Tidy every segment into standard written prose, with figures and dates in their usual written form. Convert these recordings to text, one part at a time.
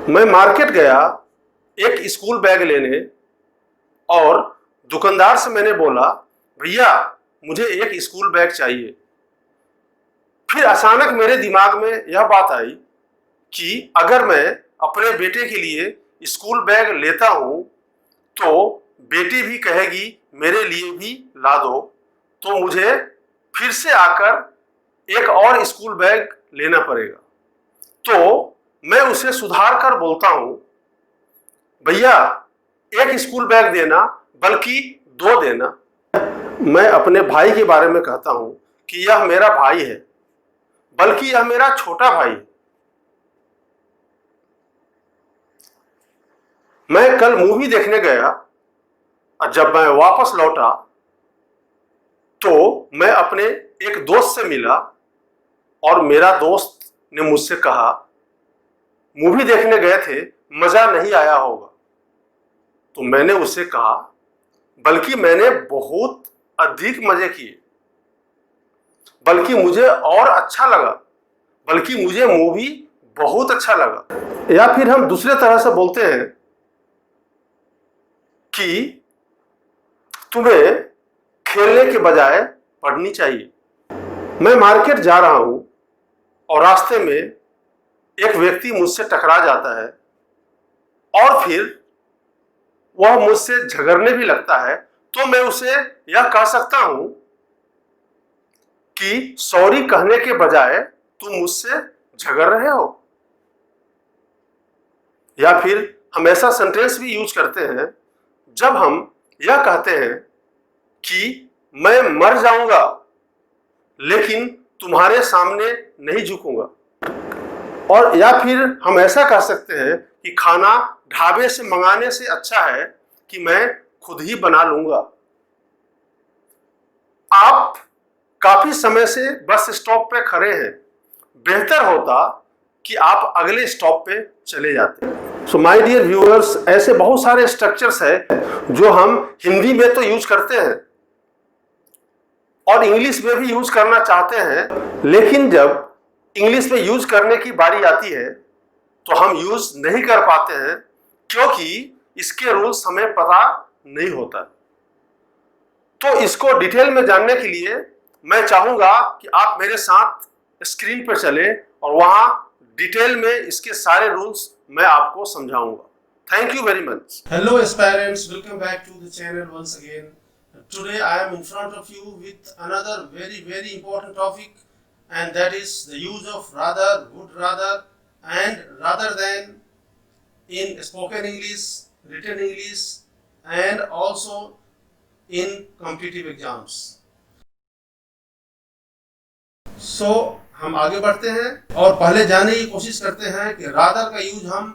मैं मार्केट गया एक स्कूल बैग लेने और दुकानदार से मैंने बोला, भैया मुझे एक स्कूल बैग चाहिए। फिर अचानक मेरे दिमाग में यह बात आई कि अगर मैं अपने बेटे के लिए स्कूल बैग लेता हूं तो बेटी भी कहेगी मेरे लिए भी ला दो, तो मुझे फिर से आकर एक और स्कूल बैग लेना पड़ेगा। तो मैं उसे सुधार कर बोलता हूं, भैया एक स्कूल बैग देना बल्कि दो देना। मैं अपने भाई के बारे में कहता हूं कि यह मेरा भाई है, बल्कि यह मेरा छोटा भाई है। मैं कल मूवी देखने गया और जब मैं वापस लौटा तो मैं अपने एक दोस्त से मिला और मेरा दोस्त ने मुझसे कहा, मूवी देखने गए थे, मजा नहीं आया होगा। तो मैंने उससे कहा, बल्कि मैंने बहुत अधिक मजे किए, बल्कि मुझे और अच्छा लगा, बल्कि मुझे मूवी बहुत अच्छा लगा। या फिर हम दूसरे तरह से बोलते हैं कि तुम्हें खेलने के बजाय पढ़नी चाहिए। मैं मार्केट जा रहा हूं और रास्ते में एक व्यक्ति मुझसे टकरा जाता है और फिर वह मुझसे झगड़ने भी लगता है, तो मैं उसे यह कह सकता हूं कि सॉरी कहने के बजाय तुम मुझसे झगड़ रहे हो। या फिर हम ऐसा सेंटेंस भी यूज करते हैं जब हम यह कहते हैं कि मैं मर जाऊंगा लेकिन तुम्हारे सामने नहीं झुकूंगा। और या फिर हम ऐसा कह सकते हैं कि खाना ढाबे से मंगाने से अच्छा है कि मैं खुद ही बना लूंगा। आप काफी समय से बस स्टॉप पे खड़े हैं, बेहतर होता कि आप अगले स्टॉप पे चले जाते। सो माय डियर व्यूअर्स, ऐसे बहुत सारे स्ट्रक्चर्स हैं जो हम हिंदी में तो यूज करते हैं और इंग्लिश में भी यूज करना चाहते हैं, लेकिन जब इंग्लिश में यूज करने की बारी आती है तो हम यूज नहीं कर पाते हैं क्योंकि इसके रूल्स हमें पता नहीं होता। तो इसको डिटेल में जानने के लिए मैं चाहूंगा कि आप मेरे साथ स्क्रीन पर चले और वहां डिटेल में इसके सारे रूल्स मैं आपको समझाऊंगा। Thank you very much. Hello aspirants, welcome back to the channel once again. Today I am in front of you with another very important topic, and that is the use of rather, would rather and rather than in spoken English, written English and also in competitive exams. So हम आगे बढ़ते हैं और पहले जानने की कोशिश करते हैं कि rather का यूज हम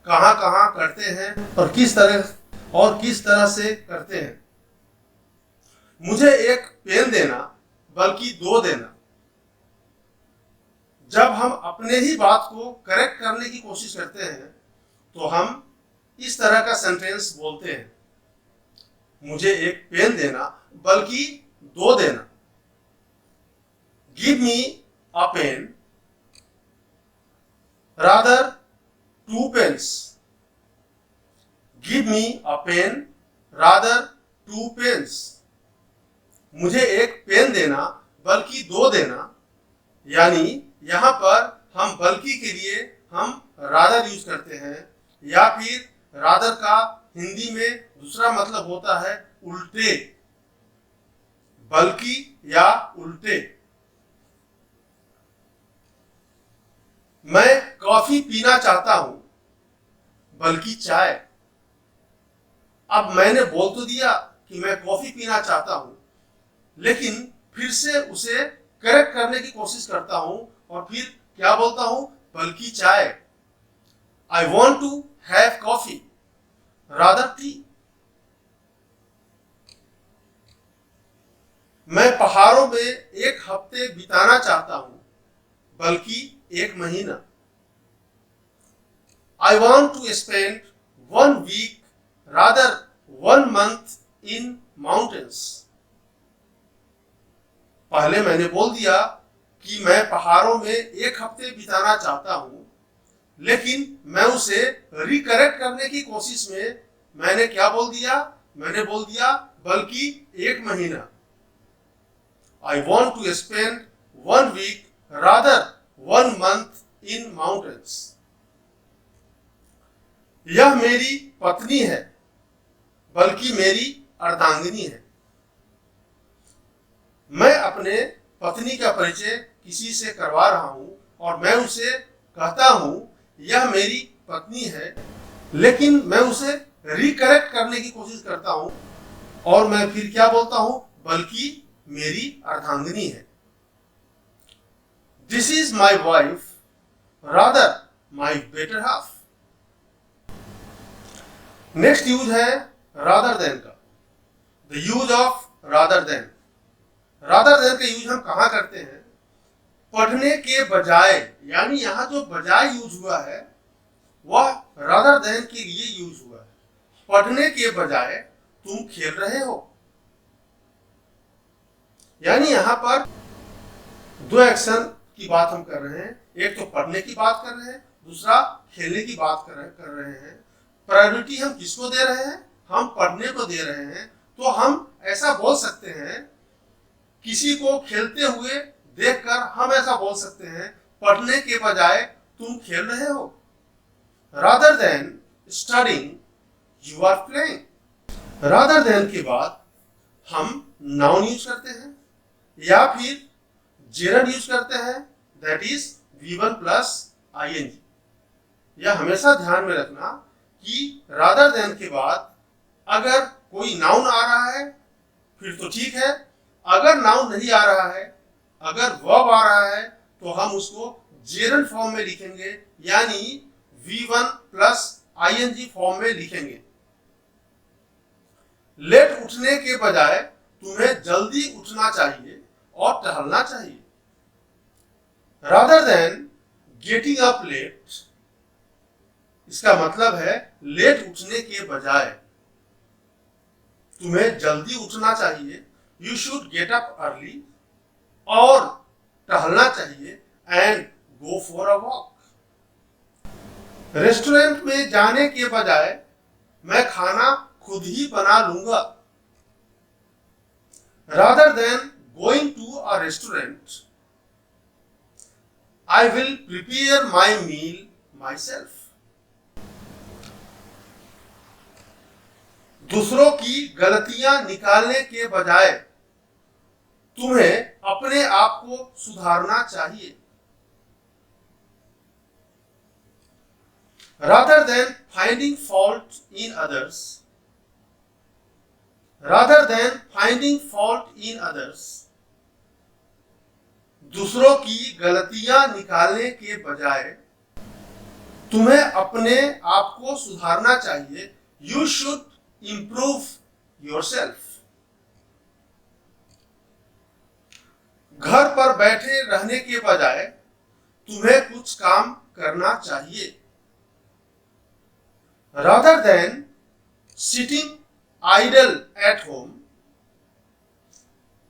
कहां कहां करते हैं और किस तरह से करते हैं। मुझे एक पेन देना बल्कि दो देना। जब हम अपने ही बात को करेक्ट करने की कोशिश करते हैं तो हम इस तरह का सेंटेंस बोलते हैं, मुझे एक पेन देना बल्कि दो देना। Give me a pen rather two pens. Give me a pen rather two pens. मुझे एक पेन देना बल्कि दो देना, यानी यहां पर हम बल्कि के लिए हम रादर यूज करते हैं, या फिर रादर का हिंदी में दूसरा मतलब होता है उल्टे, बल्कि या उल्टे। मैं कॉफी पीना चाहता हूं बल्कि चाय। अब मैंने बोल तो दिया कि मैं कॉफी पीना चाहता हूं, लेकिन फिर से उसे करेक्ट करने की कोशिश करता हूं और फिर क्या बोलता हूं, बल्कि चाय। I want to have coffee rather tea. मैं पहाड़ों में एक हफ्ते बिताना चाहता हूं बल्कि एक महीना। I want to spend 1 week rather 1 month in mountains. पहले मैंने बोल दिया कि मैं पहाड़ों में एक हफ्ते बिताना चाहता हूं, लेकिन मैं उसे रिकरेक्ट करने की कोशिश में मैंने क्या बोल दिया, मैंने बोल दिया बल्कि 1 महीना। I want to spend 1 week rather 1 month in mountains. यह मेरी पत्नी है बल्कि मेरी अर्धांगिनी है। मैं अपने पत्नी का परिचय किसी से करवा रहा हूं और मैं उसे कहता हूं यह मेरी पत्नी है, लेकिन मैं उसे रिकरेक्ट करने की कोशिश करता हूं और मैं फिर क्या बोलता हूं, बल्कि मेरी अर्धांगिनी है। This is my wife rather my better half. Next use है रादर देन का। The use of rather than. Rather than का यूज हम कहां करते हैं, पढ़ने के बजाय, यानी यहां जो बजाय यूज हुआ है वह रादर देन के लिए यूज हुआ है। पढ़ने के बजाय तुम खेल रहे हो, यानी यहां पर 2 एक्शन की बात हम कर रहे हैं। एक तो पढ़ने की बात कर रहे हैं, दूसरा खेलने की बात कर रहे हैं। प्रायोरिटी हम किसको दे रहे हैं, हम पढ़ने को दे रहे हैं। तो हम ऐसा बोल सकते हैं, किसी को खेलते हुए देखकर हम ऐसा बोल सकते हैं, पढ़ने के बजाय तुम खेल रहे हो। Rather than studying you are playing. Rather than के बाद हम नाउन यूज करते हैं या फिर जेरंड यूज करते हैं, that is V1 plus ing। यह हमेशा ध्यान में रखना कि रादर देन के बाद अगर कोई नाउन आ रहा है फिर तो ठीक है, अगर नाउन नहीं आ रहा है, अगर वर्ब आ रहा है तो हम उसको जेरंड फॉर्म में लिखेंगे, यानी V1 प्लस ing फॉर्म में लिखेंगे। लेट उठने के बजाय तुम्हें जल्दी उठना चाहिए और टहलना चाहिए। Rather than getting up late, इसका मतलब है लेट उठने के बजाय तुम्हें जल्दी उठना चाहिए, you should get up early, और टहलना चाहिए and go for a walk. Restaurant में जाने के बजाय मैं खाना खुद ही बना लूंगा। Rather than going to a restaurant I will prepare my meal myself. दूसरों की गलतियां निकालने के बजाय तुम्हें अपने आप को सुधारना चाहिए। Rather than finding fault in others, rather than finding fault in others, दूसरों की गलतियां निकालने के बजाय तुम्हें अपने आप को सुधारना चाहिए। You should improve yourself. घर पर बैठे रहने के बजाय तुम्हें कुछ काम करना चाहिए। Rather than sitting idle at home,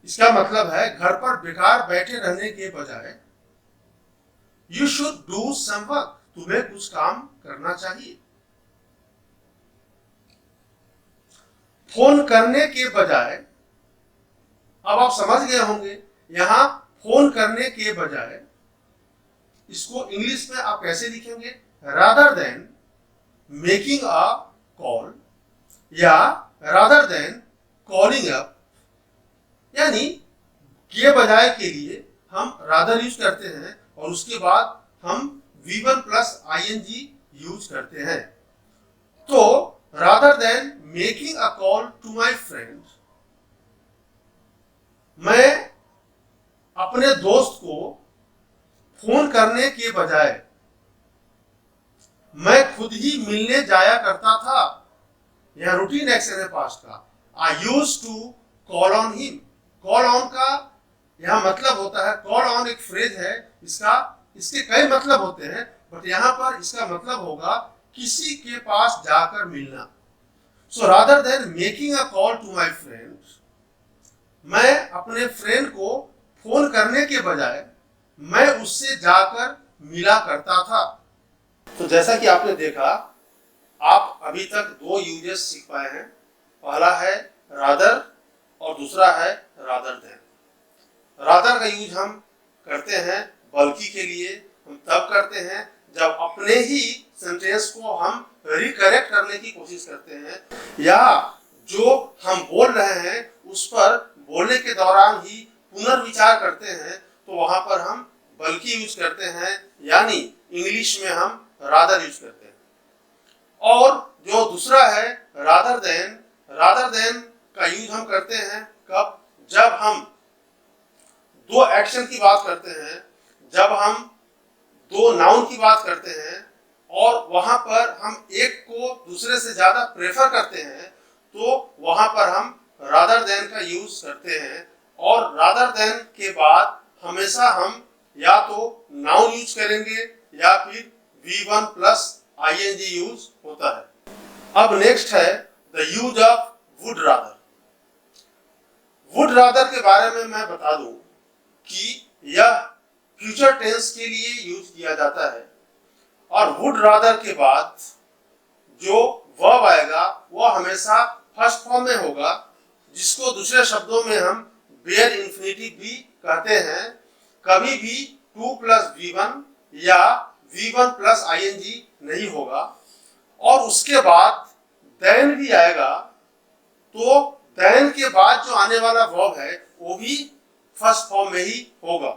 इसका मतलब है घर पर बेकार बैठे रहने के बजाय you should do some work, तुम्हें कुछ काम करना चाहिए। फोन करने के बजाय, अब आप समझ गए होंगे यहां फोन करने के बजाय इसको इंग्लिश में आप कैसे लिखेंगे, rather than making a call या रादर देन कॉलिंग अप, यानी के बजाय के लिए हम रादर यूज करते हैं और उसके बाद हम V1 प्लस ing यूज करते हैं। तो rather than making a call to my friend, मैं अपने दोस्त को फोन करने के बजाय मैं खुद ही मिलने जाया करता था। यह रूटीन एक्शन है पास्ट का। I use to call on him. Call on का यह मतलब होता है, कॉल ऑन एक फ्रेज है, इसके कई मतलब होते हैं, बट यहां पर इसका मतलब होगा किसी के पास जाकर मिलना। So rather than making a call to my friend, मैं अपने फ्रेंड को फोन करने के बजाय मैं उससे जाकर मिला करता था। तो जैसा कि आपने देखा, आप अभी तक दो यूजेस सीख पाए हैं। पहला है रादर और दूसरा है रादर देन। रादर का यूज हम करते हैं बल्कि के लिए। हम तब करते हैं जब अपने ही सेंटेंस को हम रिकरेक्ट करने की कोशिश करते हैं, या जो हम बोल रहे हैं उस पर बोलने के दौरान ही पुनर्विचार करते हैं, तो वहां पर हम बल्कि यूज करते हैं, यानी इंग्लिश में हम रादर यूज करते हैं। और जो दूसरा है रादर देन का यूज हम करते हैं कब? जब हम दो एक्शन की बात करते हैं, जब हम दो नाउन की बात करते हैं और वहां पर हम एक को दूसरे से ज्यादा प्रेफर करते हैं, तो वहां पर हम रादर देन का यूज करते हैं। और रादर देन के बाद हमेशा हम या तो नाउन यूज करेंगे या फिर V1 प्लस ing यूज होता है। अब नेक्स्ट है the use of would rather. Would rather के बारे में मैं बता दूं कि यह फ्यूचर टेंस के लिए यूज किया जाता है, और वुड रादर के बाद जो वर्ब आएगा वो हमेशा फर्स्ट फॉर्म में होगा, जिसको दूसरे शब्दों में हम बेयर इंफिनिटिव भी कहते हैं। कभी भी 2 प्लस V1 या V1 प्लस ing नहीं होगा। और उसके बाद देन भी आएगा, तो देन के बाद जो आने वाला वर्ब है वो भी फर्स्ट फॉर्म में ही होगा।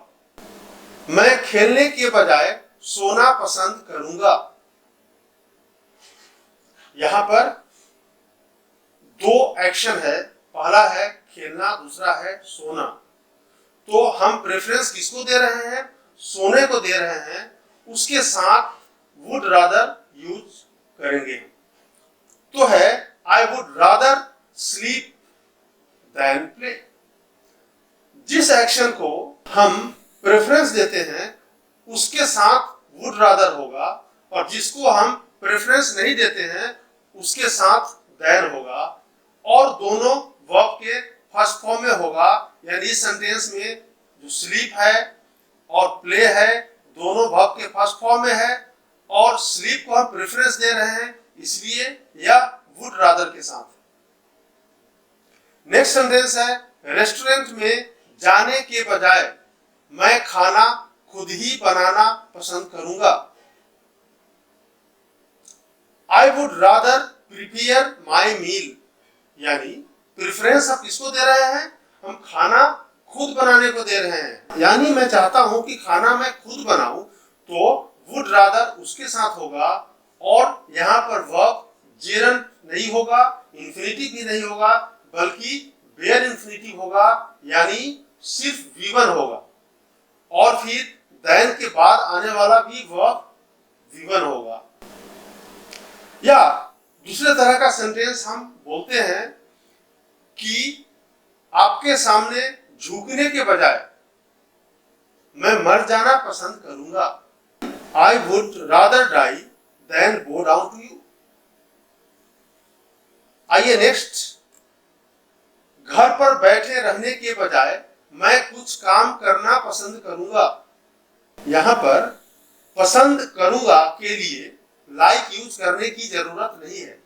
मैं खेलने के बजाय सोना पसंद करूंगा। यहां पर दो एक्शन है, पहला है खेलना, दूसरा है सोना। तो हम प्रेफरेंस किसको दे रहे हैं? सोने को दे रहे हैं। उसके साथ वुड रादर यूज करेंगे। तो है I would rather sleep than play. जिस एक्शन को हम प्रेफरेंस देते हैं उसके साथ वुड रादर होगा, और जिसको हम प्रेफरेंस नहीं देते हैं उसके साथ देन होगा, और दोनों वर्ब के फर्स्ट फॉर्म में होगा। यानी इस सेंटेंस में जो स्लीप है और प्ले है दोनों वर्ब के फर्स्ट फॉर्म में है, और स्लीप को हम प्रेफरेंस दे रहे हैं इसलिए यह वुड रादर के साथ है। नेक्स्ट सेंटेंस है रेस्टोरेंट में जाने के बजाय मैं खाना खुद ही बनाना पसंद करूंगा। I would rather prepare my meal. यानी प्रेफरेंस आप किसको दे रहे हैं? हम खाना खुद बनाने को दे रहे हैं। यानी मैं चाहता हूं कि खाना मैं खुद बनाऊं, तो वुड रादर उसके साथ होगा, और यहां पर वर्ब जेरंट नहीं होगा, इंफिनिटिव भी नहीं होगा, बल्कि बेयर इंफिनिटिव होगा, यानी सिर्फ V1 होगा, और फिर देन के बाद आने वाला भी वर्ब V1 होगा। या दूसरे तरह का सेंटेंस हम बोलते हैं कि आपके सामने झुकने के बजाय मैं मर जाना पसंद करूंगा। I would rather die than go down to you. आइए नेक्स्ट, घर पर बैठे रहने के बजाय मैं कुछ काम करना पसंद करूंगा। यहां पर पसंद करूंगा के लिए लाइक यूज करने की जरूरत नहीं है,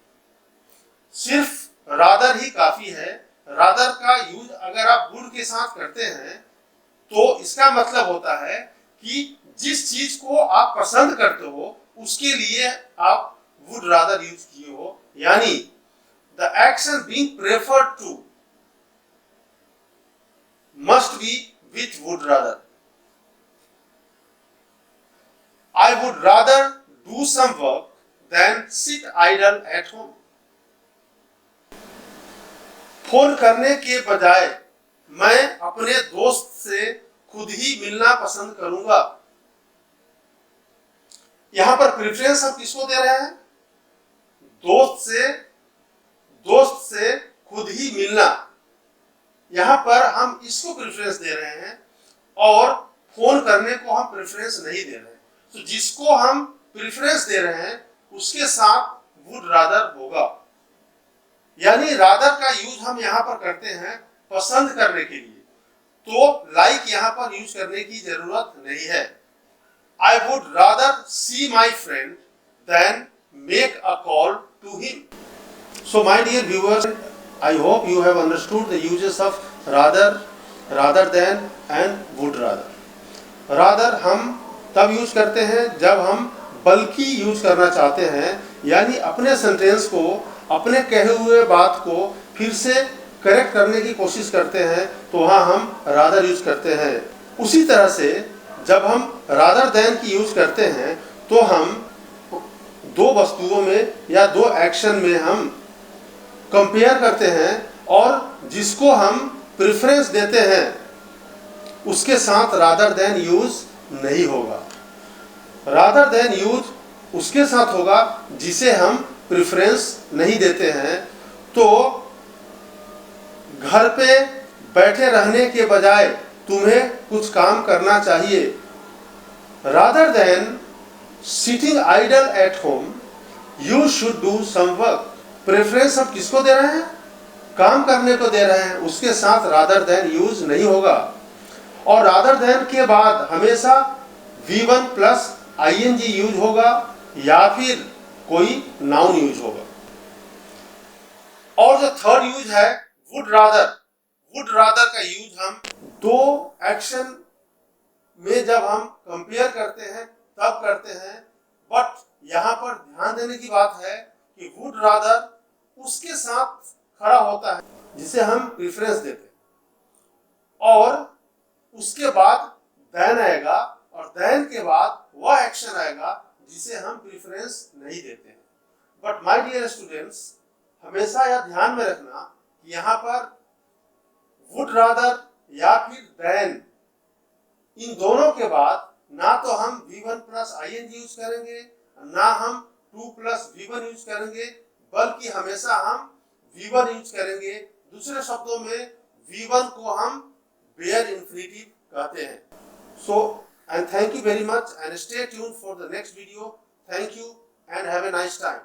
सिर्फ रादर ही काफी है। रादर का यूज अगर आप वुड के साथ करते हैं तो इसका मतलब होता है कि जिस चीज को आप पसंद करते हो उसके लिए आप वुड रादर यूज किए हो, यानी the action being preferred to must be with would rather. I would rather do some work than sit idle at home. Phone करने के बजाय मैं अपने दोस्त से खुद ही मिलना पसंद करूंगा। यहां पर प्रेफरेंस हम किसको दे रहे हैं? दोस्त से खुद ही मिलना। यहां पर हम इसको प्रेफरेंस दे रहे हैं, और फोन करने को हम प्रेफरेंस नहीं दे रहे हैं। तो जिसको हम प्रेफरेंस दे रहे हैं उसके साथ वुड रादर होगा। यानी रादर का यूज हम यहां पर करते हैं पसंद करने के लिए, तो लाइक यहां पर यूज करने की जरूरत नहीं है। I would rather see my friend then make a call to him. So my dear viewers, I hope you have understood the uses of rather, rather than and would rather. Rather हम तब use करते हैं जब हम बल्कि use करना चाहते हैं, यानी अपने सेंटेंस को, अपने कहे हुए बात को फिर से करेक्ट करने की कोशिश करते हैं, तो वहाँ हम रादर यूज करते हैं। उसी तरह से जब हम रादर देन की यूज करते हैं तो हम दो वस्तुओं में या दो एक्शन में हम कंपेयर करते हैं और जिसको हम प्रेफरेंस देते हैं उसके साथ रादर देन यूज नहीं होगा। रादर देन यूज उसके साथ होगा जिसे हम प्रेफरेंस नहीं देते हैं। तो घर पे बैठे रहने के बजाय तुम्हें कुछ काम करना चाहिए। Rather than sitting idle at home you should do some work. Preference हम किसको दे रहे हैं? काम करने को दे रहे हैं, उसके साथ रादर देन यूज नहीं होगा। और रादर देन के बाद हमेशा V1 प्लस ING यूज होगा या फिर कोई नाउन यूज होगा। और जो थर्ड यूज है वुड रादर, वुड रादर का यूज हम दो एक्शन में जब हम कंपेयर करते हैं तब करते हैं। बट यहाँ पर ध्यान देने की बात है कि वुड रादर उसके साथ खड़ा होता है जिसे हम प्रेफरेंस देते हैं, और उसके बाद देन आएगा और देन के बाद वह एक्शन आएगा जिसे हम प्रेफरेंस नहीं देते हैं। बट माय डियर स्टूडेंट्स, हमेशा यह ध्यान में रखना कि यहाँ पर वुड रादर या फिर देन, इन दोनों के बाद ना तो हम V1 प्लस ING यूज करेंगे, ना हम 2 प्लस V1 यूज करेंगे, बल्कि हमेशा हम V1 यूज करेंगे। दूसरे शब्दों में V1 को हम बेयर इंफिनिटिव कहते हैं। So, and thank you very much and stay tuned for the next video. Thank you and have a nice time.